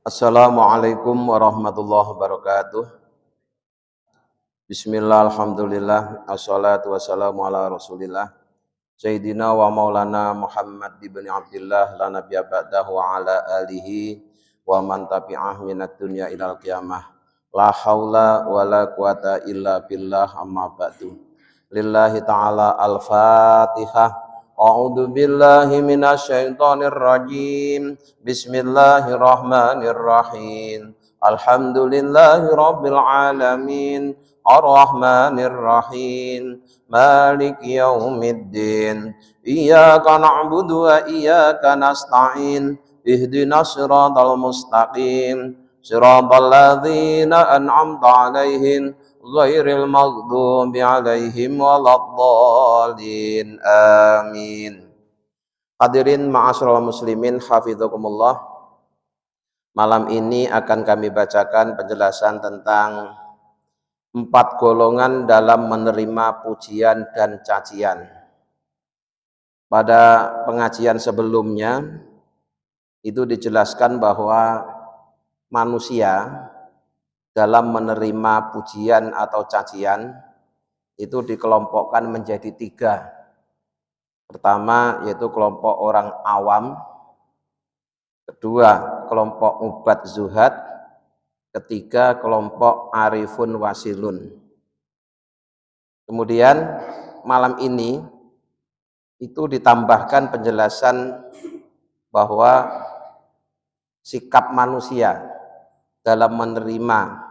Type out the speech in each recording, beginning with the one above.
Assalamualaikum warahmatullahi wabarakatuh. Bismillah, alhamdulillah, assalatu wassalamu ala rasulillah Sayyidina wa maulana Muhammad ibn Abdillah la nabiyya ba'dahu wa ala alihi wa man tabi'ah minat dunya ilal qiyamah. La haula wa la quwata illa billah, amma ba'du. Lillahi ta'ala al-fatihah. A'udzu billahi minasyaitonir rajim. Bismillahirrahmanirrahim. Alhamdulillahi rabbil alamin. Ar-Rahmanir Rahim. Malik yaumiddin. Iyyaka na'budu wa iyyaka nasta'in. Ihdinas siratal mustaqim. Siratal ladzina an'amta 'alaihim ghairil maghdubi 'alaihim waladdallin. Amin. Hadirin ma'asyiral muslimin hafizakumullah. Malam ini akan kami bacakan penjelasan tentang 4 golongan dalam menerima pujian dan cacian. Pada pengajian sebelumnya itu dijelaskan bahwa manusia dalam menerima pujian atau cacian itu dikelompokkan menjadi 3. Pertama yaitu kelompok orang awam, kedua kelompok ubat zuhad, ketiga kelompok arifun wasilun. Kemudian malam ini itu ditambahkan penjelasan bahwa sikap manusia dalam menerima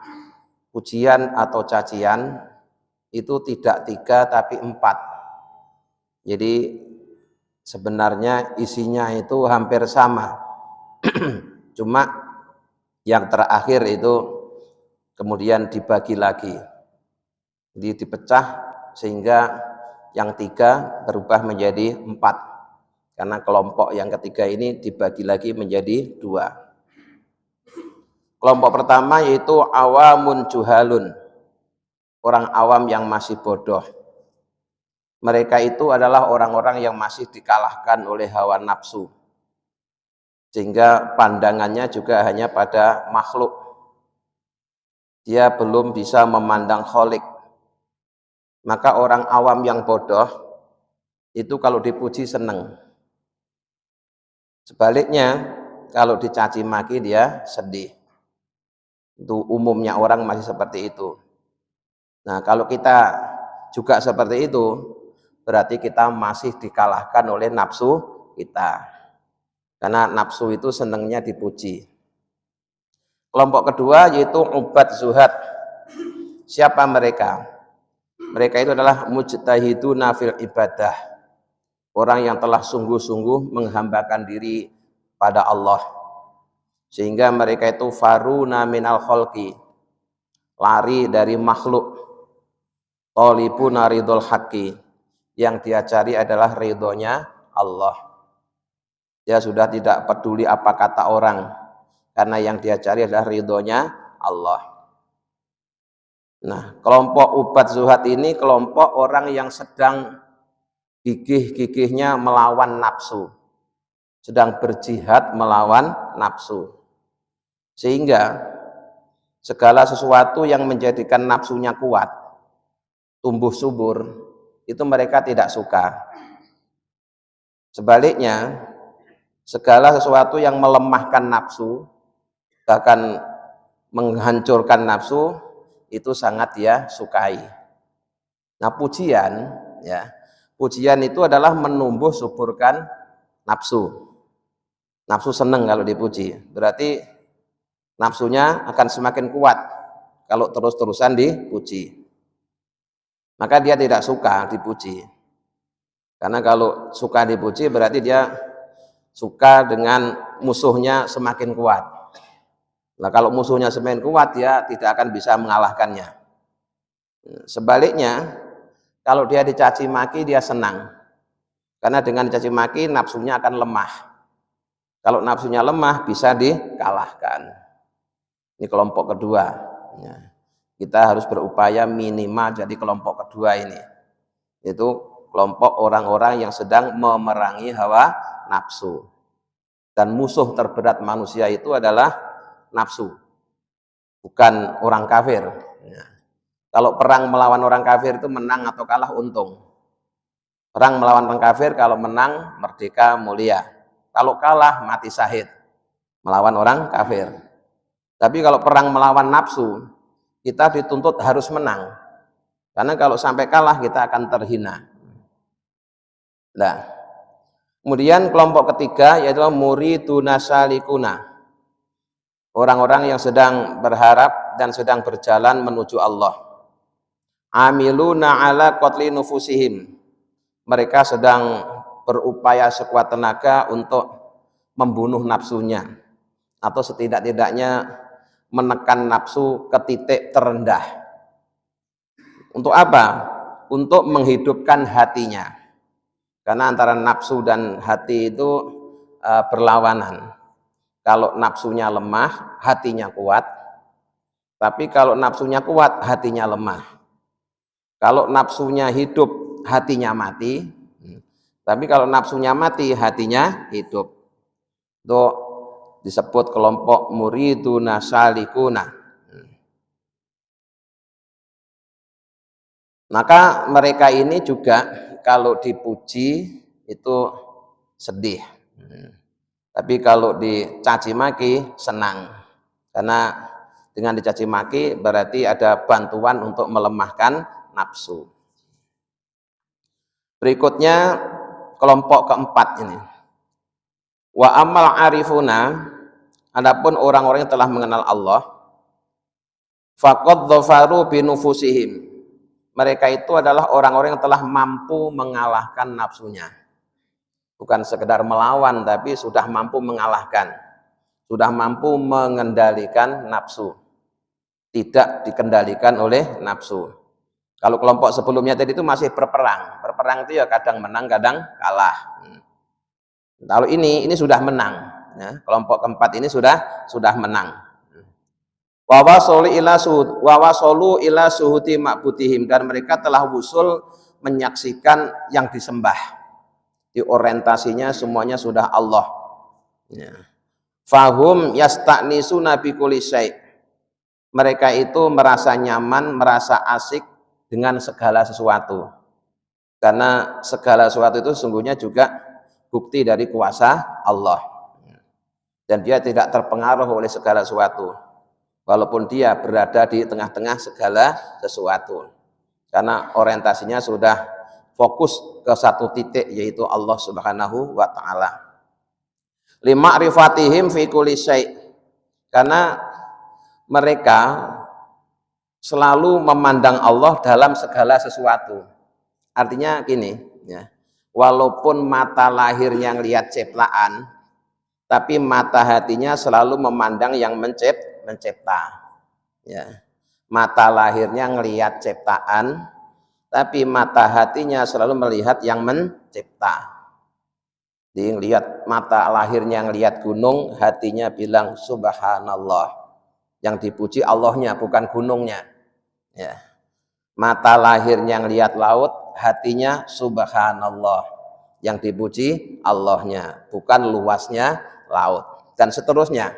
pujian atau cacian itu tidak 3 tapi 4. Jadi sebenarnya isinya itu hampir sama. Cuma yang terakhir itu kemudian dibagi lagi. Jadi dipecah sehingga yang 3 berubah menjadi 4. Karena kelompok yang ketiga ini dibagi lagi menjadi 2. Kelompok pertama yaitu awamun juhalun. Orang awam yang masih bodoh. Mereka itu adalah orang-orang yang masih dikalahkan oleh hawa nafsu. Sehingga pandangannya juga hanya pada makhluk. Dia belum bisa memandang kholik. Maka orang awam yang bodoh itu kalau dipuji senang. Sebaliknya kalau dicaci maki dia sedih. Itu umumnya orang masih seperti itu. Nah, kalau kita juga seperti itu, berarti kita masih dikalahkan oleh nafsu kita. Karena nafsu itu senangnya dipuji. Kelompok kedua yaitu ubat zuhad. Siapa mereka? Mereka itu adalah mujtahiduna fil ibadah. Orang yang telah sungguh-sungguh menghambakan diri pada Allah. Sehingga mereka itu faruna minal khalqi. Lari dari makhluk. Talibuna ridul haqqi. Yang dia cari adalah ridhonya Allah. Dia sudah tidak peduli apa kata orang. Karena yang dia cari adalah ridhonya Allah. Nah, kelompok ubat zuhad ini kelompok orang yang sedang gigih-gigihnya melawan nafsu. Sedang berjihad melawan nafsu. Sehingga segala sesuatu yang menjadikan nafsunya kuat, tumbuh subur, itu mereka tidak suka. Sebaliknya, segala sesuatu yang melemahkan nafsu, bahkan menghancurkan nafsu, itu sangat dia sukai. Nah, pujian itu adalah menumbuh suburkan nafsu. Nafsu senang kalau dipuji, berarti nafsunya akan semakin kuat kalau terus-terusan dipuji. Maka dia tidak suka dipuji. Karena kalau suka dipuji berarti dia suka dengan musuhnya semakin kuat. Nah, kalau musuhnya semakin kuat, dia tidak akan bisa mengalahkannya. Sebaliknya, kalau dia dicaci maki, dia senang. Karena dengan dicaci maki, nafsunya akan lemah. Kalau nafsunya lemah, bisa dikalahkan. Ini kelompok kedua. Kita harus berupaya minimal jadi kelompok kedua ini. Itu kelompok orang-orang yang sedang memerangi hawa nafsu. Dan musuh terberat manusia itu adalah nafsu, bukan orang kafir. Ya. Kalau perang melawan orang kafir itu menang atau kalah untung. Perang melawan orang kafir kalau menang merdeka mulia. Kalau kalah mati syahid melawan orang kafir. Tapi kalau perang melawan nafsu, kita dituntut harus menang. Karena kalau sampai kalah kita akan terhina. Nah, kemudian kelompok ketiga yaitu muriduna salikuna. Orang-orang yang sedang berharap dan sedang berjalan menuju Allah. Amiluna ala qatli nufusihim. Mereka sedang berupaya sekuat tenaga untuk membunuh nafsunya atau setidak-tidaknya menekan nafsu ke titik terendah. Untuk apa? Untuk menghidupkan hatinya. Karena antara nafsu dan hati itu berlawanan. Kalau nafsunya lemah, hatinya kuat. Tapi kalau nafsunya kuat, hatinya lemah. Kalau nafsunya hidup, hatinya mati. Tapi kalau nafsunya mati, hatinya hidup. Itu disebut kelompok muriduna salikuna. Maka mereka ini juga kalau dipuji itu sedih. Tapi kalau dicaci maki senang. Karena dengan dicaci maki berarti ada bantuan untuk melemahkan nafsu. Berikutnya kelompok keempat ini. Wa amal arifuna, adapun orang-orang yang telah mengenal Allah, faqad dhafaru binufusihim. Mereka itu adalah orang-orang yang telah mampu mengalahkan nafsunya. Bukan sekedar melawan, tapi sudah mampu mengalahkan. Sudah mampu mengendalikan nafsu. Tidak dikendalikan oleh nafsu. Kalau kelompok sebelumnya tadi itu masih berperang. Berperang itu ya kadang menang, kadang kalah. Kalau ini sudah menang. Ya, kelompok keempat ini sudah menang. Wawasolu ila suhuti ma'budihim, dan mereka telah wusul menyaksikan yang disembah. Di orientasinya semuanya sudah Allah. Ya. Fahum yasta'nisuna bi kulli syai'. Mereka itu merasa nyaman, merasa asik dengan segala sesuatu. Karena segala sesuatu itu sesungguhnya juga bukti dari kuasa Allah. Dan dia tidak terpengaruh oleh segala sesuatu. Walaupun dia berada di tengah-tengah segala sesuatu. Karena orientasinya sudah fokus ke satu titik, yaitu Allah Subhanahu wa ta'ala. Lima'rifatihim fi kulli syai'. Karena mereka selalu memandang Allah dalam segala sesuatu. Artinya gini, ya. Walaupun mata lahirnya ngelihat ciptaan, tapi mata hatinya selalu memandang yang mencipta. Ya. Mata lahirnya ngelihat ciptaan, tapi mata hatinya selalu melihat yang mencipta. Dia ngelihat, mata lahirnya ngelihat gunung, hatinya bilang subhanallah. Yang dipuji Allahnya, bukan gunungnya. Ya. Mata lahirnya ngelihat laut, hatinya subhanallah. Yang dipuji Allahnya, bukan luasnya laut. Dan seterusnya.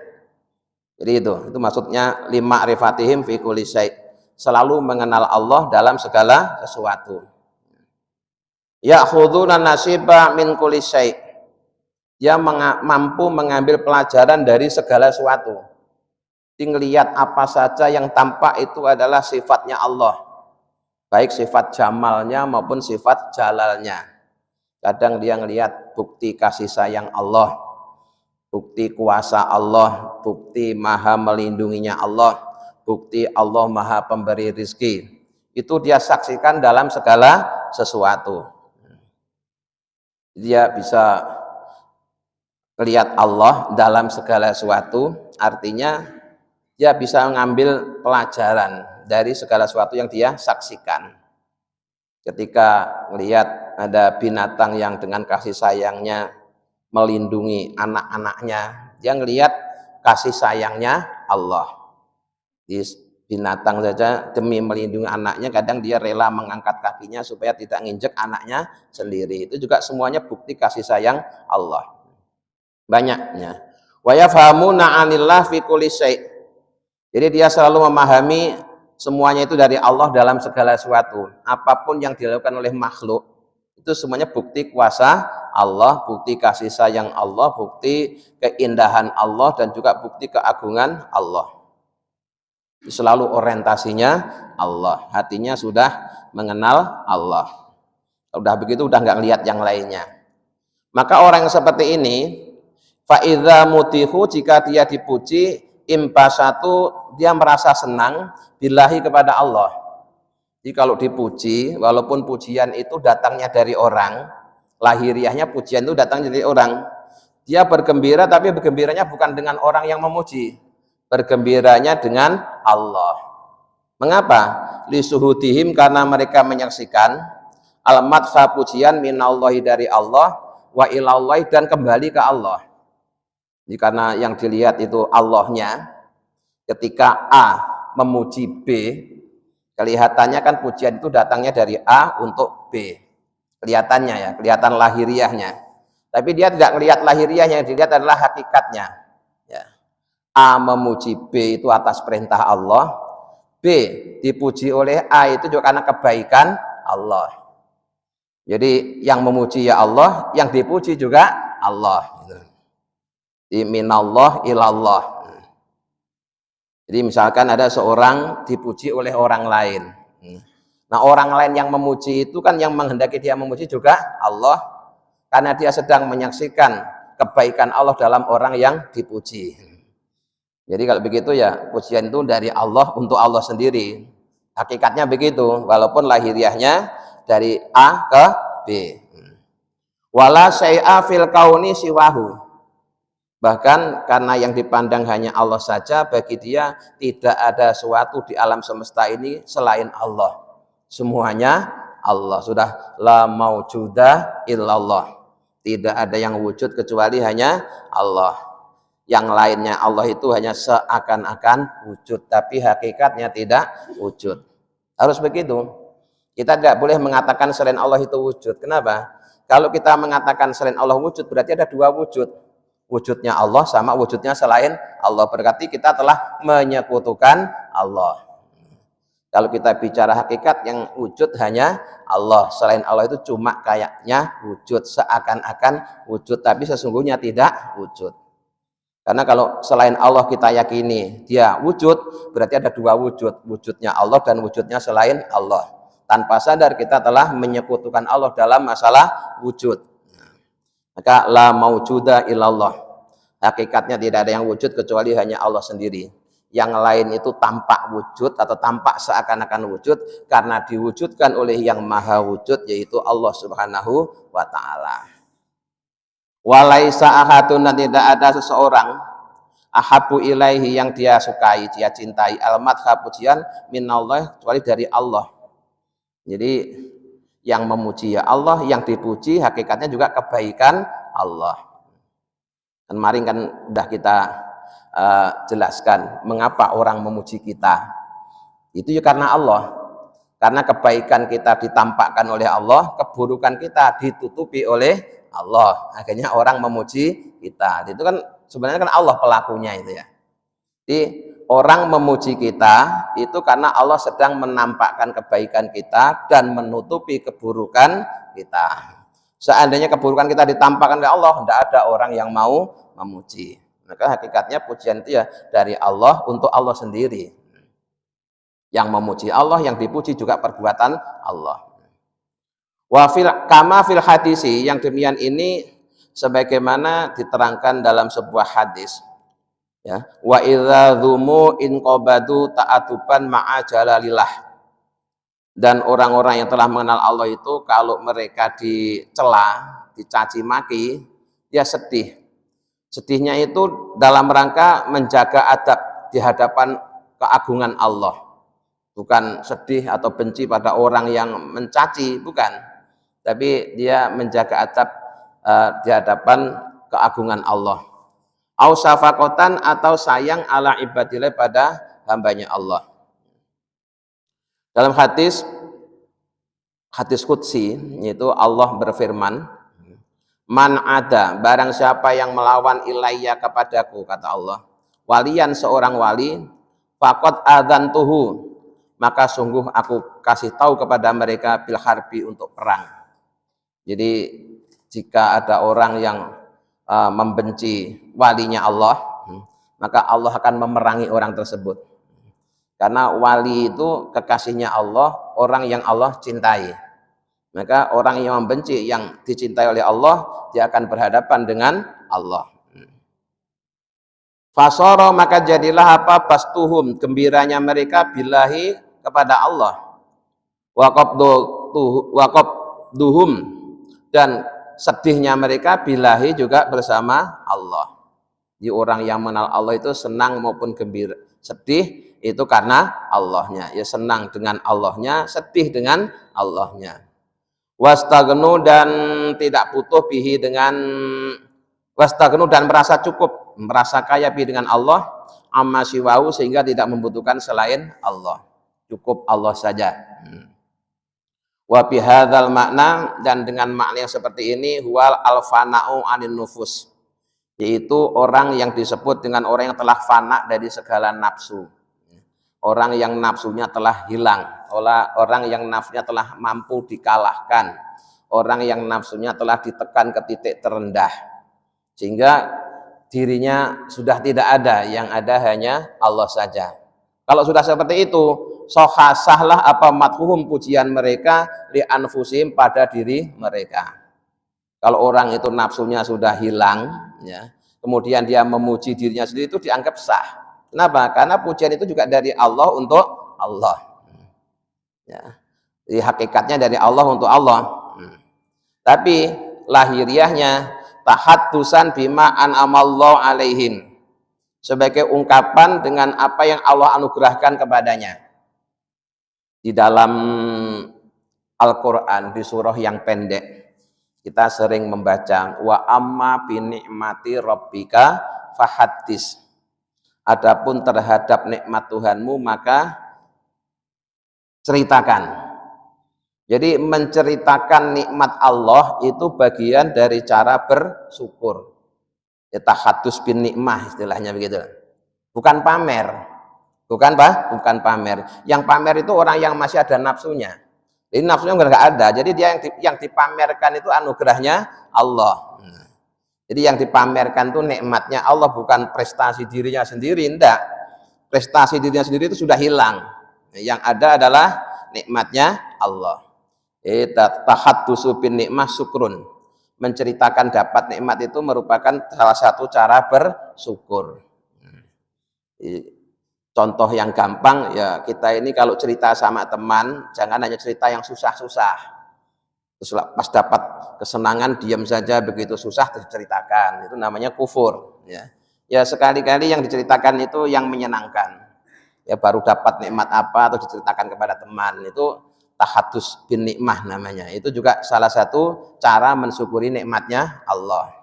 Jadi itu maksudnya lima'rifatihim fi kulli syai'. Selalu mengenal Allah dalam segala sesuatu. Ya'khuduna nasiba min kulli syai'. Dia mampu mengambil pelajaran dari segala sesuatu. Ngelihat apa saja yang tampak itu adalah sifatnya Allah. Baik sifat jamalnya maupun sifat jalalnya. Kadang dia ngelihat bukti kasih sayang Allah, bukti kuasa Allah, bukti maha melindunginya Allah, bukti Allah maha pemberi rizki. Itu dia saksikan dalam segala sesuatu. Dia bisa melihat Allah dalam segala sesuatu, artinya dia bisa mengambil pelajaran dari segala sesuatu yang dia saksikan. Ketika melihat ada binatang yang dengan kasih sayangnya melindungi anak-anaknya, dia melihat kasih sayangnya Allah. Di binatang saja demi melindungi anaknya, kadang dia rela mengangkat kakinya supaya tidak nginjek anaknya sendiri. Itu juga semuanya bukti kasih sayang Allah. Banyaknya. Wa yafhamuna 'anillah fi kulli syai'. Jadi dia selalu memahami semuanya itu dari Allah dalam segala sesuatu. Apapun yang dilakukan oleh makhluk itu semuanya bukti kuasa Allah, bukti kasih sayang Allah, bukti keindahan Allah, dan juga bukti keagungan Allah. Selalu orientasinya Allah, hatinya sudah mengenal Allah. Udah begitu udah nggak lihat yang lainnya. Maka orang yang seperti ini, faidza mutihu, jika dia dipuji, impasatu, dia merasa senang billahi, kepada Allah. Jadi kalau dipuji, walaupun pujian itu datangnya dari orang, lahiriahnya pujian itu datang dari orang, dia bergembira, tapi bergembiranya bukan dengan orang yang memuji, bergembiranya dengan Allah. Mengapa? Lisuhudihim, karena mereka menyaksikan al-madha, pujian, minallahi, dari Allah, wa ilallahi, dan kembali ke Allah. Jadi karena yang dilihat itu Allahnya, ketika A memuji B, kelihatannya kan pujian itu datangnya dari A untuk B, kelihatannya ya, kelihatan lahiriahnya. Tapi dia tidak melihat lahiriahnya, yang dilihat adalah hakikatnya. Ya. A memuji B itu atas perintah Allah, B dipuji oleh A itu juga karena kebaikan Allah. Jadi yang memuji ya Allah, yang dipuji juga Allah. Di minallah ilallah. Jadi misalkan ada seorang dipuji oleh orang lain. Nah, orang lain yang memuji itu kan yang menghendaki dia memuji juga Allah, karena dia sedang menyaksikan kebaikan Allah dalam orang yang dipuji. Jadi kalau begitu ya, pujian itu dari Allah untuk Allah sendiri. Hakikatnya begitu, walaupun lahiriahnya dari A ke B. Wala syai'a fil kauni siwahu. Bahkan karena yang dipandang hanya Allah saja, bagi dia tidak ada sesuatu di alam semesta ini selain Allah. Semuanya Allah. Sudah la maujuda illallah. Tidak ada yang wujud kecuali hanya Allah. Yang lainnya Allah itu hanya seakan-akan wujud, tapi hakikatnya tidak wujud. Harus begitu. Kita tidak boleh mengatakan selain Allah itu wujud. Kenapa? Kalau kita mengatakan selain Allah wujud, berarti ada dua wujud. Wujudnya Allah sama wujudnya selain Allah, berarti kita telah menyekutukan Allah. Kalau kita bicara hakikat, yang wujud hanya Allah, selain Allah itu cuma kayaknya wujud, seakan-akan wujud, tapi sesungguhnya tidak wujud. Karena kalau selain Allah kita yakini dia wujud, berarti ada dua wujud, wujudnya Allah dan wujudnya selain Allah. Tanpa sadar kita telah menyekutukan Allah dalam masalah wujud. Maka la maujuda illallah. Hakikatnya tidak ada yang wujud kecuali hanya Allah sendiri. Yang lain itu tampak wujud atau tampak seakan-akan wujud karena diwujudkan oleh yang maha wujud, yaitu Allah subhanahu wa ta'ala. Walaisa ahadun, tidak ada seseorang ahabu ilaihi, yang dia sukai, dia cintai, al-madha, pujian, minallah, kecuali dari Allah. Jadi yang memuji ya Allah, yang dipuji hakikatnya juga kebaikan Allah. Kemarin kan sudah kita jelaskan mengapa orang memuji kita. Itu ya karena Allah. Karena kebaikan kita ditampakkan oleh Allah, keburukan kita ditutupi oleh Allah. Akhirnya orang memuji kita. Itu kan sebenarnya kan Allah pelakunya itu ya. Jadi orang memuji kita itu karena Allah sedang menampakkan kebaikan kita dan menutupi keburukan kita. Seandainya keburukan kita ditampakkan oleh Allah, tidak ada orang yang mau memuji. Maka hakikatnya pujian itu ya dari Allah untuk Allah sendiri. Yang memuji Allah, yang dipuji juga perbuatan Allah. Wa fil kama fil hadisi, yang demikian ini sebagaimana diterangkan dalam sebuah hadis. Ya, wa idza dzumu in qabadu ta'atuban ma'a jalalillah. Dan orang-orang yang telah mengenal Allah itu kalau mereka dicela, dicaci maki, dia sedih. Sedihnya itu dalam rangka menjaga adab di hadapan keagungan Allah. Bukan sedih atau benci pada orang yang mencaci, bukan. Tapi dia menjaga adab di hadapan keagungan Allah. Au syafaqatan, atau sayang ala ibadillah, pada hambanya Allah. Dalam hadis qudsi, yaitu Allah berfirman, Man ada, barang siapa yang melawan ilayya kepadaku, kata Allah, walian seorang wali, faqad adzantuhu, maka sungguh aku kasih tahu kepada mereka bil harbi, untuk perang. Jadi jika ada orang yang membenci walinya Allah, maka Allah akan memerangi orang tersebut. Karena wali itu kekasihnya Allah, orang yang Allah cintai. Maka orang yang membenci yang dicintai oleh Allah, dia akan berhadapan dengan Allah. Fasara, maka jadilah apa, bastuhum, gembiranya mereka, billahi, kepada Allah. Waqabduhum, dan sedihnya mereka, billahi, juga bersama Allah. Jadi orang yang mengenal Allah itu senang maupun gembira, sedih itu karena Allahnya. Ya senang dengan Allahnya, sedih dengan Allahnya. Wastagnu, dan tidak butuh bihi dengan wastagnu, dan merasa cukup, merasa kaya bihi dengan Allah, amma siwahu, sehingga tidak membutuhkan selain Allah, cukup Allah saja. Wa bihadzal makna, dan dengan makna yang seperti ini, huwal alfana'u anin nufus, yaitu orang yang disebut dengan orang yang telah fana dari segala nafsu, orang yang nafsunya telah hilang, orang yang nafsunya telah mampu dikalahkan, orang yang nafsunya telah ditekan ke titik terendah, sehingga dirinya sudah tidak ada, yang ada hanya Allah saja. Kalau sudah seperti itu, sahlah apa madhuhum, pujian mereka, li anfusihim, pada diri mereka. Kalau orang itu nafsunya sudah hilang, ya, kemudian dia memuji dirinya sendiri, itu dianggap sah. Kenapa? Karena pujian itu juga dari Allah untuk Allah. Ya. Jadi hakikatnya dari Allah untuk Allah. Tapi lahiriahnya tahaddusan bima an'amallahu alaihim, sebagai ungkapan dengan apa yang Allah anugerahkan kepadanya. Di dalam Al-Quran, di surah yang pendek, kita sering membaca wa amma bi ni'mati rabbika fahaddis. Adapun terhadap nikmat Tuhanmu, maka ceritakan. Jadi menceritakan nikmat Allah itu bagian dari cara bersyukur. Tahadus bin nikmah, istilahnya begitu. Bukan pamer. Bukan pamer. Yang pamer itu orang yang masih ada nafsunya. Jadi nafsunya enggak ada. Jadi dia yang dipamerkan itu anugerahnya Allah. Jadi yang dipamerkan itu nikmatnya Allah, bukan prestasi dirinya sendiri, enggak. Prestasi dirinya sendiri itu sudah hilang. Yang ada adalah nikmatnya Allah. Tahaddusu bin nikmah syukrun. Menceritakan dapat nikmat itu merupakan salah satu cara bersyukur. Contoh yang gampang, ya kita ini kalau cerita sama teman, jangan hanya cerita yang susah-susah. Terus pas dapat kesenangan diam saja, begitu susah diceritakan, itu namanya kufur. Ya sekali-kali yang diceritakan itu yang menyenangkan. Ya baru dapat nikmat apa atau diceritakan kepada teman, itu tahadus bin nikmah namanya. Itu juga salah satu cara mensyukuri nikmatnya Allah.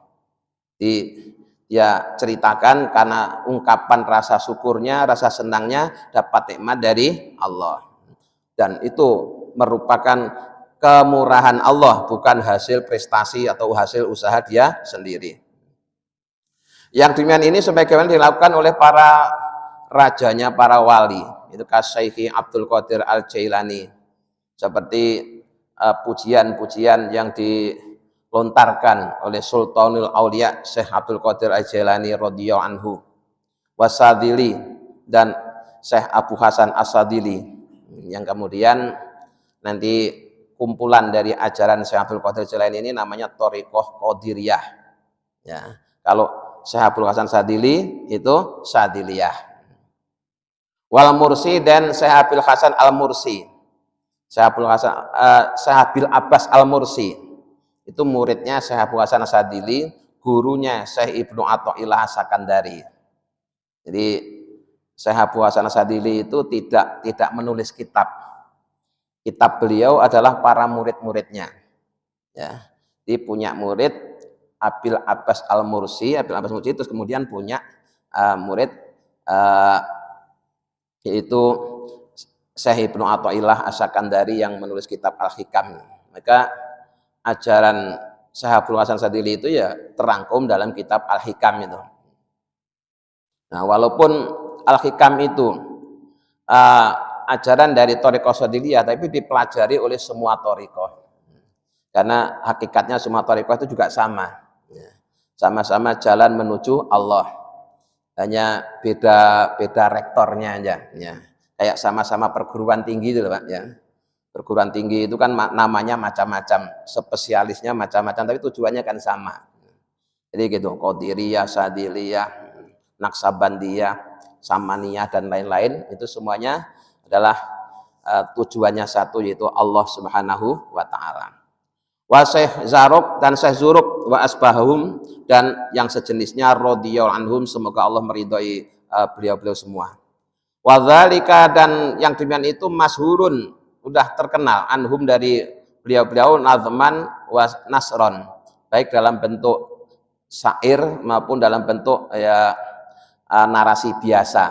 Ya ceritakan karena ungkapan rasa syukurnya, rasa senangnya dapat nikmat dari Allah. Dan itu merupakan kemurahan Allah, bukan hasil prestasi atau hasil usaha dia sendiri. Yang demikian ini sebagaimana dilakukan oleh para rajanya, para wali. Itu Syekh Abdul Qadir Al-Jailani. Seperti pujian-pujian yang dilontarkan oleh Sultanul Aulia Syekh Abdul Qadir Al-Jailani radhiyallahu anhu, Wasadili, dan Syekh Abu Hasan As-Sadili, yang kemudian nanti kumpulan dari ajaran Syekh Abdul Qadir Jailani ini namanya Thariqah Qadiriyah. Ya, kalau Syekh Abdul Hasan Sadili itu Sadiliyah. Wal Mursi, dan Syekh Abil Hasan Al-Mursi. Syekh Abil Abbas Al-Mursi itu muridnya Syekh Abu Hasan Sadili, gurunya Syekh Ibnu Athaillah As-Sakandari. Jadi Syekh Abu Hasan Sadili itu tidak menulis kitab. Kitab beliau adalah para murid-muridnya. Ya, dia punya murid Abil Abbas Al-Mursi, terus kemudian punya murid yaitu Syekh Ibnu Athaillah As-Sakandari yang menulis kitab Al-Hikam. Maka ajaran Syekh Abdul Hasan Sadili itu ya terangkum dalam kitab Al-Hikam itu. Nah, walaupun Al-Hikam itu ajaran dari Thariqah Sadiliyah, tapi dipelajari oleh semua thariqah. Karena hakikatnya semua thariqah itu juga sama. Sama-sama jalan menuju Allah. Hanya beda rektornya aja. Ya. Kayak sama-sama perguruan tinggi itu Pak. Ya. Perguruan tinggi itu kan namanya macam-macam, spesialisnya macam-macam, tapi tujuannya kan sama. Jadi gitu, Qadiriyah, Sadiliyah, Naksabandiyah, Samaniyah dan lain-lain, itu semuanya adalah tujuannya satu, yaitu Allah Subhanahu wa taala. Wa Syekh Zaruk dan Syekh Zuruk wa asbahum dan yang sejenisnya radhiyallahu anhum, semoga Allah meridhai beliau-beliau semua. Wa dzalika, dan yang demikian itu masyhurun, udah terkenal, anhum dari beliau-beliau, nazman wa nasron, baik dalam bentuk syair maupun dalam bentuk narasi biasa.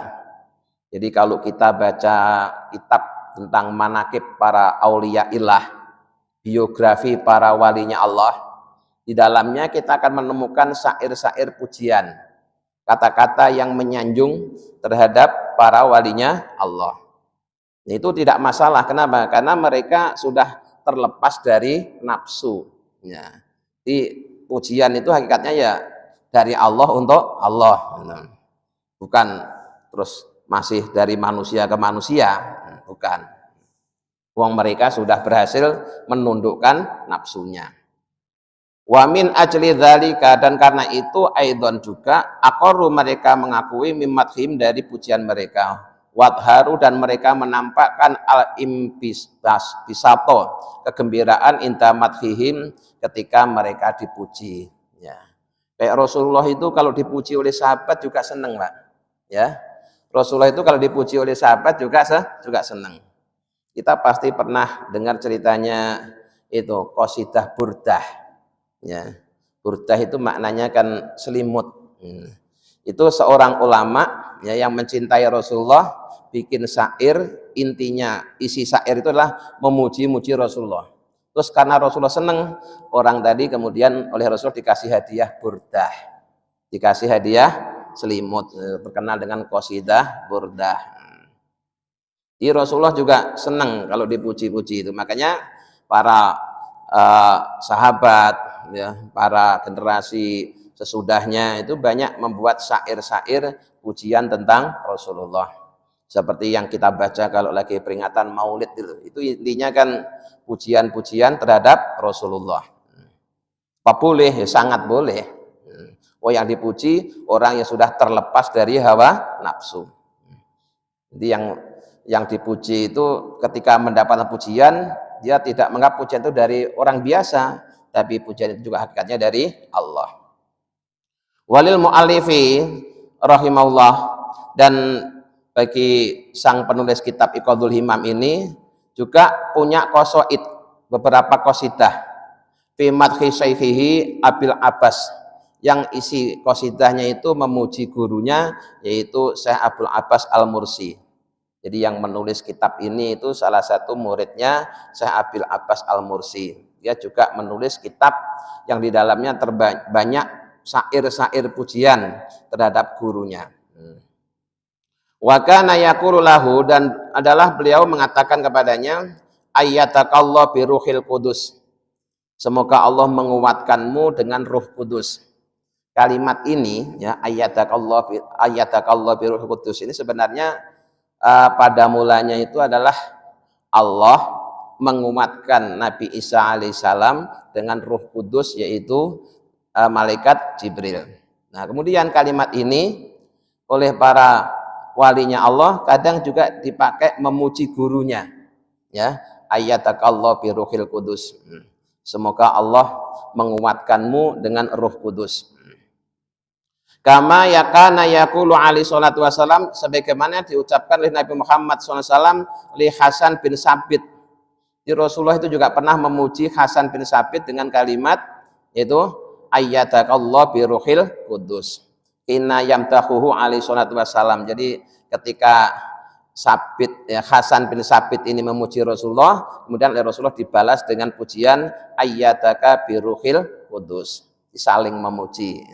Jadi kalau kita baca kitab tentang manakib para aulia ilah, biografi para walinya Allah, di dalamnya kita akan menemukan syair-syair pujian, kata-kata yang menyanjung terhadap para walinya Allah. Itu tidak masalah. Kenapa? Karena mereka sudah terlepas dari nafsu. Ya. Di pujian itu hakikatnya ya dari Allah untuk Allah. Bukan terus masih dari manusia ke manusia. Bukan. Wong mereka sudah berhasil menundukkan nafsunya. Wa min ajli dzalika, dan karena itu aidon juga aqarru, mereka mengakui mimmathim, dari pujian mereka. Wadharu, dan mereka menampakkan al-imbisato, kegembiraan inda madhihim, ketika mereka dipuji. Ya. Kayak Rasulullah itu kalau dipuji oleh sahabat juga senang, Pak. Ya. Rasulullah itu kalau dipuji oleh sahabat juga senang. Kita pasti pernah dengar ceritanya itu qasidah burdah. Ya. Burdah itu maknanya kan selimut. Itu seorang ulama ya yang mencintai Rasulullah bikin syair, intinya isi syair itu adalah memuji-muji Rasulullah. Terus karena Rasulullah senang, orang tadi kemudian oleh Rasulullah dikasih hadiah burdah, dikasih hadiah selimut, terkenal dengan qasidah burdah. Jadi Rasulullah juga senang kalau dipuji-puji itu. Makanya para sahabat, ya, para generasi sesudahnya itu banyak membuat syair-syair pujian tentang Rasulullah. Seperti yang kita baca kalau lagi peringatan Maulid itu intinya kan pujian-pujian terhadap Rasulullah. Apa boleh? Ya, sangat boleh. Oh, yang dipuji orang yang sudah terlepas dari hawa nafsu. Jadi yang dipuji itu ketika mendapatkan pujian, dia tidak menganggap pujian itu dari orang biasa, tapi pujian itu juga hakikatnya dari Allah. Walil mu'allifi rahimahullah, dan bagi sang penulis kitab Iqadul Himam ini juga punya qasaid, beberapa qasidah fi madhi syaikhihi Abil Abbas, yang isi qasidahnya itu memuji gurunya, yaitu Syekh Abdul Abbas Al-Mursi. Jadi yang menulis kitab ini itu salah satu muridnya Syekh Abil Abbas Al-Mursi. Dia juga menulis kitab yang di dalamnya banyak syair-syair pujian terhadap gurunya. Wa kana yaqulu lahu, dan adalah beliau mengatakan kepadanya, ayyatakallahu bi ruhil qudus, semoga Allah menguatkanmu dengan Ruh Kudus. Kalimat ini ya, ayyatakallahu bi ruhil qudus ini sebenarnya pada mulanya itu adalah Allah menguatkan Nabi Isa alaihissalam dengan Ruh Kudus, yaitu malaikat Jibril. Nah, kemudian kalimat ini oleh para walinya Allah kadang juga dipakai memuji gurunya, ya, ayyatakallahu bi ruhil qudus, semoga Allah menguatkanmu dengan Ruh Kudus. Kama yakana yaqulu alaihi salatu wasalam, sebagaimana diucapkan oleh Nabi Muhammad SAW li Hasan bin Sabit. Di Rasulullah itu juga pernah memuji Hasan bin Sabit dengan kalimat yaitu ayyatakallahu bi ruhil qudus. Inna yamtahuhu alaihi salatu wassalam. Jadi ketika Hasan bin Sabit ini memuji Rasulullah, kemudian oleh Rasulullah dibalas dengan pujian ayyataka bi ruhil Qudus, saling memuji.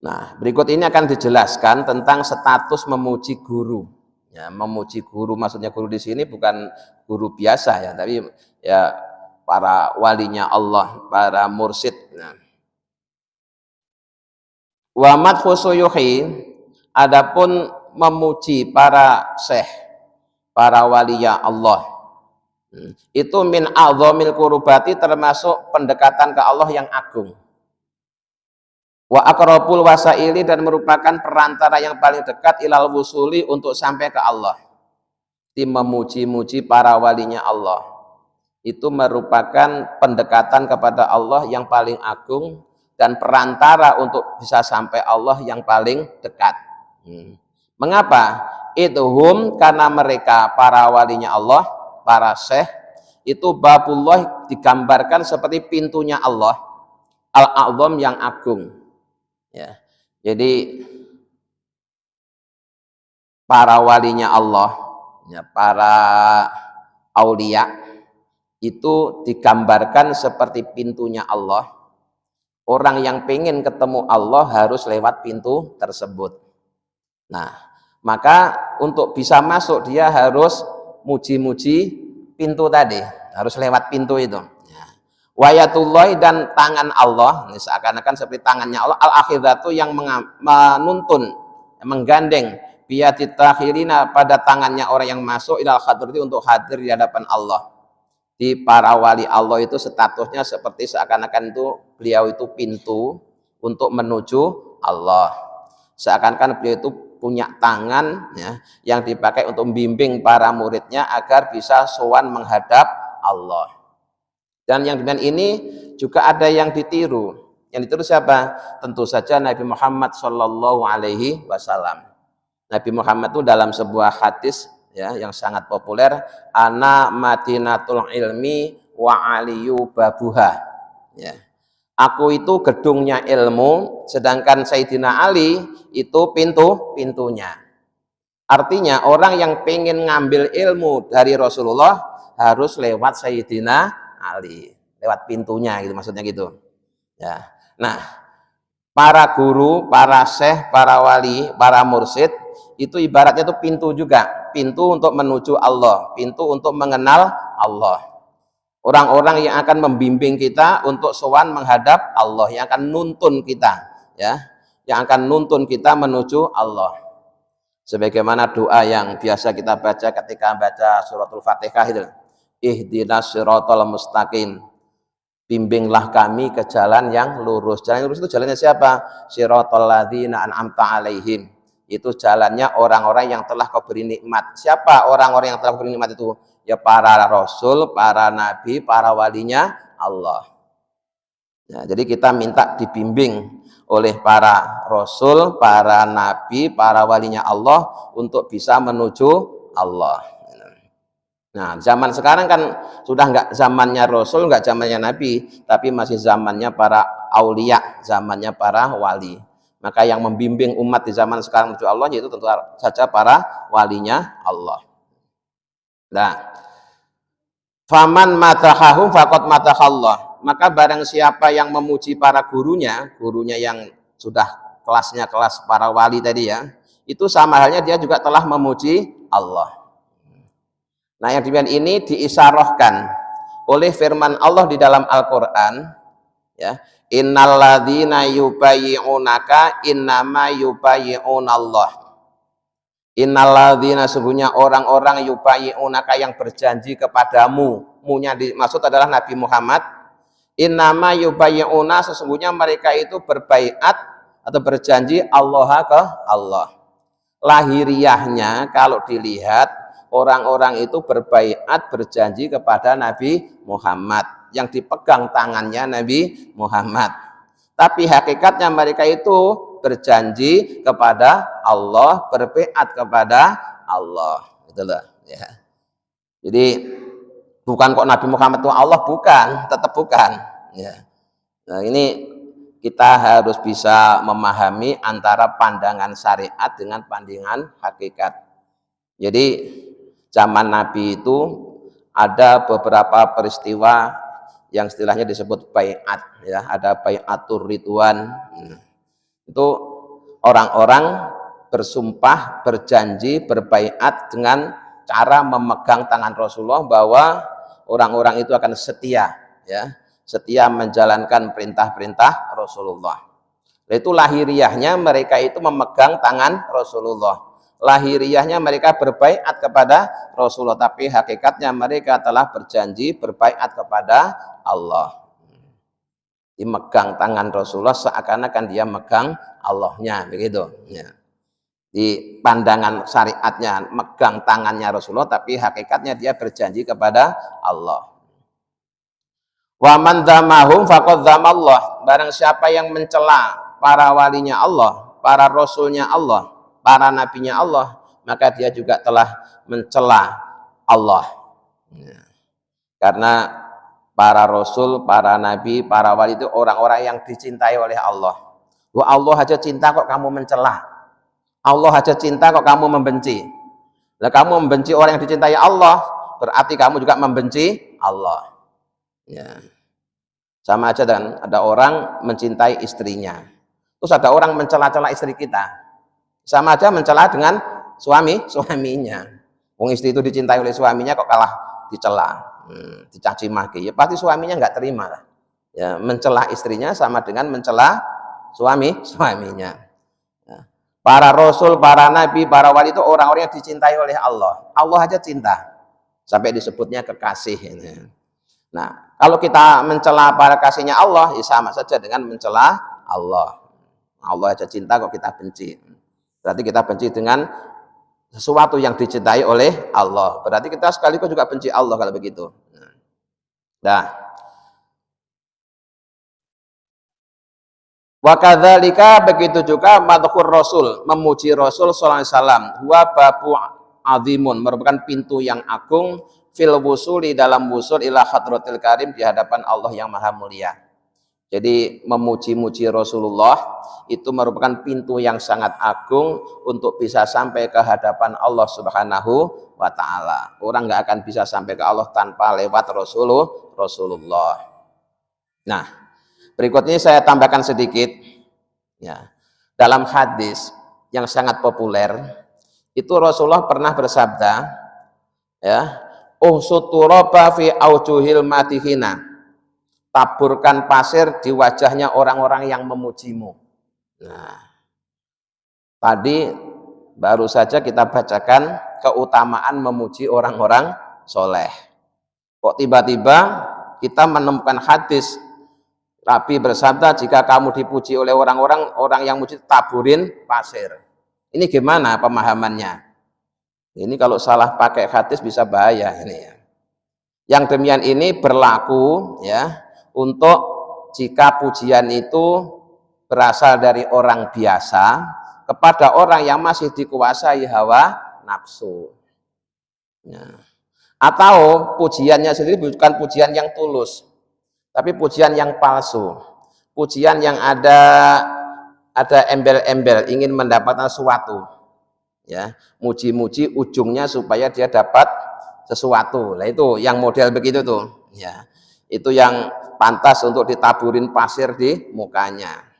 Nah, berikut ini akan dijelaskan tentang status memuji guru. Ya, memuji guru maksudnya guru di sini bukan guru biasa ya, tapi ya para walinya Allah, para mursyid. Nah, wa madhu suyuhi, adapun memuji para syekh, para waliya Allah, itu min a'zamil qurbati, termasuk pendekatan ke Allah yang agung. Wa aqrabul wasaili, dan merupakan perantara yang paling dekat ilal wusuli, untuk sampai ke Allah. Di memuji-muji para walinya Allah itu merupakan pendekatan kepada Allah yang paling agung dan perantara untuk bisa sampai Allah yang paling dekat. Mengapa? Ituhum, karena mereka para walinya Allah, para syekh itu babullah, digambarkan seperti pintunya Allah al-a'zam, yang agung. Ya, jadi para walinya Allah, ya, para aulia itu digambarkan seperti pintunya Allah. Orang yang pengen ketemu Allah harus lewat pintu tersebut. Nah, maka untuk bisa masuk dia harus muji-muji pintu tadi, harus lewat pintu itu. Wayatullah, dan tangan Allah, ini seakan-akan seperti tangannya Allah, al-akhidatu, yang menuntun, menggandeng, biyatit takhirina, pada tangannya orang yang masuk ilal hadrati, untuk hadir di hadapan Allah. Di para wali Allah itu statusnya seperti seakan-akan itu beliau itu pintu untuk menuju Allah. Seakan-akan beliau itu punya tangan, ya, yang dipakai untuk membimbing para muridnya agar bisa sowan menghadap Allah. Dan yang dengan ini juga ada yang ditiru. Yang ditiru siapa? Tentu saja Nabi Muhammad Shallallahu Alaihi Wasallam. Nabi Muhammad itu dalam sebuah hadis, ya, yang sangat populer, ana madinatul ilmi wa aliyu babuha. Ya. Aku itu gedungnya ilmu, sedangkan Sayyidina Ali itu pintunya. Artinya orang yang pengen ngambil ilmu dari Rasulullah harus lewat Sayyidina Ali, lewat pintunya, gitu maksudnya gitu. Ya. Nah, para guru, para syekh, para wali, para mursyid itu ibaratnya itu pintu juga, pintu untuk menuju Allah, pintu untuk mengenal Allah. Orang-orang yang akan membimbing kita untuk sowan menghadap Allah, yang akan nuntun kita, ya, yang akan nuntun kita menuju Allah. Sebagaimana doa yang biasa kita baca ketika baca suratul Fatihah itu, ihdinas siratal mustaqim, bimbinglah kami ke jalan yang lurus. Jalan yang lurus itu jalannya siapa? Siratal ladzina an'amta alaihim, itu jalannya orang-orang yang telah kau beri nikmat. Siapa orang-orang yang telah kau beri nikmat itu? Ya para rasul, para nabi, para walinya Allah. Ya, jadi kita minta dibimbing oleh para rasul, para nabi, para walinya Allah untuk bisa menuju Allah. Nah, zaman sekarang kan sudah nggak zamannya Rasul, nggak zamannya Nabi, tapi masih zamannya para aulia, zamannya para wali. Maka yang membimbing umat di zaman sekarang menuju Allah yaitu tentu saja para walinya Allah. Nah, faman matahahum faqad matahallah. Maka barang siapa yang memuji para gurunya, gurunya yang sudah kelasnya kelas para wali tadi ya, itu sama halnya dia juga telah memuji Allah. Nah, yang demikian ini diisyarahkan oleh firman Allah di dalam Al-Qur'an, ya, innalladzina yubayyi'unaka innama yubayyi'unallah. Innalladzina, sesungguhnya orang-orang yubayyi'unaka, yang berjanji kepadamu, munya dimaksud adalah Nabi Muhammad. Innama yubayyi'una, sesungguhnya mereka itu berbaiat atau berjanji Allah ke Allah. Lahiriahnya kalau dilihat, orang-orang itu berbaiat, berjanji kepada Nabi Muhammad, yang dipegang tangannya Nabi Muhammad. Tapi hakikatnya mereka itu berjanji kepada Allah, berbaiat kepada Allah. Itulah, ya. Jadi bukan kok Nabi Muhammad itu Allah, bukan, tetap bukan. Ya. Nah, ini kita harus bisa memahami antara pandangan syariat dengan pandangan hakikat. Jadi zaman Nabi itu ada beberapa peristiwa yang istilahnya disebut baiat, ya, ada baiatur ridwan. Itu orang-orang bersumpah, berjanji, berbaiat dengan cara memegang tangan Rasulullah bahwa orang-orang itu akan setia, ya, setia menjalankan perintah-perintah Rasulullah. Itu lahiriahnya mereka itu memegang tangan Rasulullah. Lahiriahnya mereka berbaiat kepada Rasulullah, tapi hakikatnya mereka telah berjanji berbaiat kepada Allah. Dimegang tangan Rasulullah seakan-akan dia megang Allahnya, begitu. Ya. Di pandangan syariatnya megang tangannya Rasulullah, tapi hakikatnya dia berjanji kepada Allah. Wa man dzamahum faqad dzamallah. Barang siapa yang mencela para walinya Allah, para rasulnya Allah, para nabinya Allah, maka dia juga telah mencela Allah. Ya. Karena para rasul, para nabi, para wali itu orang-orang yang dicintai oleh Allah. Wah, Allah aja cinta kok kamu mencela. Allah aja cinta kok kamu membenci. Nah, kamu membenci orang yang dicintai Allah, berarti kamu juga membenci Allah. Ya. Sama aja dengan ada orang mencintai istrinya. Terus ada orang mencela-cela istri kita. Sama aja mencela dengan suaminya. Wong istri itu dicintai oleh suaminya kok kalah dicela, dicaci maki. Ya pasti suaminya nggak terima lah. Ya, mencela istrinya sama dengan mencela suaminya. Ya. Para rasul, para nabi, para wali itu orang-orang yang dicintai oleh Allah. Allah aja cinta. Sampai disebutnya kekasih. Nah, kalau kita mencela para kasihnya Allah, ya sama saja dengan mencela Allah. Allah aja cinta kok kita benci. Berarti kita benci dengan sesuatu yang dicintai oleh Allah. Berarti kita sekaligus juga benci Allah kalau begitu. Nah, wa kadzalika begitu juga madhkur Rasul, memuji Rasul sallallahu alaihi wasallam. Huwa babu azimun, merupakan pintu yang agung fil wusuli, dalam wusul ila hadratil karim, di hadapan Allah yang maha mulia. Jadi memuji-muji Rasulullah itu merupakan pintu yang sangat agung untuk bisa sampai ke hadapan Allah Subhanahu wa taala. Orang nggak akan bisa sampai ke Allah tanpa lewat Rasulullah. Nah, berikutnya saya tambahkan sedikit, ya. Dalam hadis yang sangat populer itu Rasulullah pernah bersabda, ya, uhsuturaba fi aujuhil madihina, taburkan pasir di wajahnya orang-orang yang memujimu. Nah, tadi baru saja kita bacakan keutamaan memuji orang-orang soleh. Kok tiba-tiba kita menemukan hadis Nabi bersabda, jika kamu dipuji oleh orang yang muji, taburin pasir. Ini gimana pemahamannya? Ini kalau salah pakai hadis bisa bahaya ini ya. Yang demikian ini berlaku, ya, untuk jika pujian itu berasal dari orang biasa kepada orang yang masih dikuasai hawa nafsu, ya. Atau pujiannya sendiri bukan pujian yang tulus, tapi pujian yang palsu, pujian yang ada embel-embel, ingin mendapatkan sesuatu, ya, muji-muji ujungnya supaya dia dapat sesuatu. Nah itu yang model begitu tuh, ya, itu yang pantas untuk ditaburin pasir di mukanya.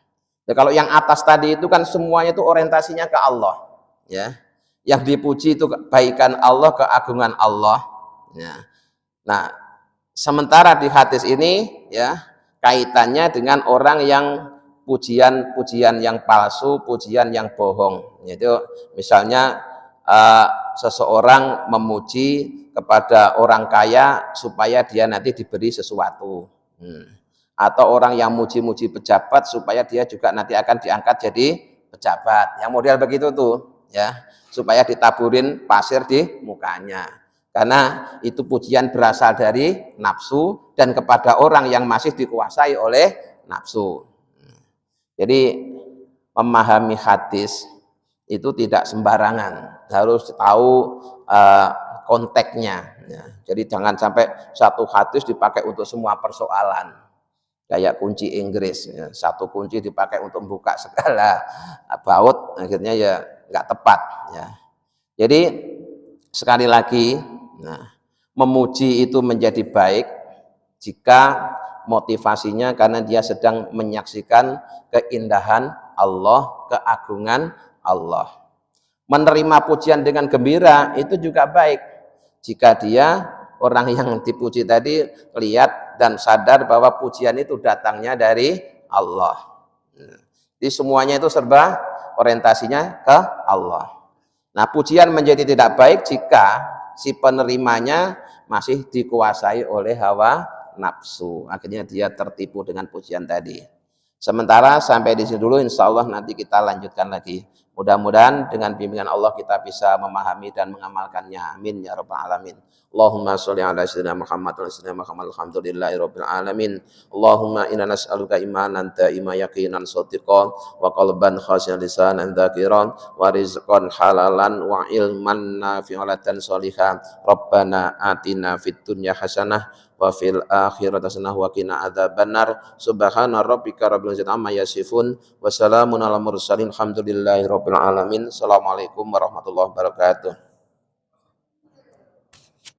Ya, kalau yang atas tadi itu kan semuanya itu orientasinya ke Allah, ya. Yang dipuji itu kebaikan Allah, keagungan Allah, ya. Nah, sementara di hadis ini, ya, kaitannya dengan orang yang pujian yang palsu, pujian yang bohong. Yaitu misalnya seseorang memuji kepada orang kaya supaya dia nanti diberi sesuatu, atau orang yang muji-muji pejabat supaya dia juga nanti akan diangkat jadi pejabat. Yang model begitu tuh, ya, supaya ditaburin pasir di mukanya. Karena itu pujian berasal dari nafsu dan kepada orang yang masih dikuasai oleh nafsu. Jadi memahami hadis itu tidak sembarangan, harus tahu konteksnya. Ya. Jadi jangan sampai satu hadis dipakai untuk semua persoalan. Kayak kunci Inggris, ya. Satu kunci dipakai untuk membuka segala baut, akhirnya ya nggak tepat. Ya. Jadi sekali lagi, nah, memuji itu menjadi baik jika motivasinya karena dia sedang menyaksikan keindahan Allah, keagungan Allah. Menerima pujian dengan gembira itu juga baik. Jika dia orang yang dipuji tadi lihat dan sadar bahwa pujian itu datangnya dari Allah. Jadi semuanya itu serba orientasinya ke Allah. Nah, pujian menjadi tidak baik jika si penerimanya masih dikuasai oleh hawa nafsu. Akhirnya dia tertipu dengan pujian tadi. Sementara sampai di sini dulu, insya Allah nanti kita lanjutkan lagi. Mudah-mudahan dengan bimbingan Allah kita bisa memahami dan mengamalkannya. Amin ya rabbal alamin. Allahumma sholli ala sayyidina Muhammad wa sayyidina Muhammad alhamdulillahi rabbil alamin. Allahumma inna nas'aluka imanan da'ima yaqinan shadiqan wa qalban khashiyan lisanan dzakiran wa rizqan halalan wa ilman nafi'an sholihan. Rabbana atina fid dunya hasanah wa fil akhirati hasanah wa qina adzabannar. Subhana rabbika rabbil izzati amma yasifun wa salamun alal mursalin alhamdulillahi rabbil alamin. Assalamualaikum warahmatullahi wabarakatuh.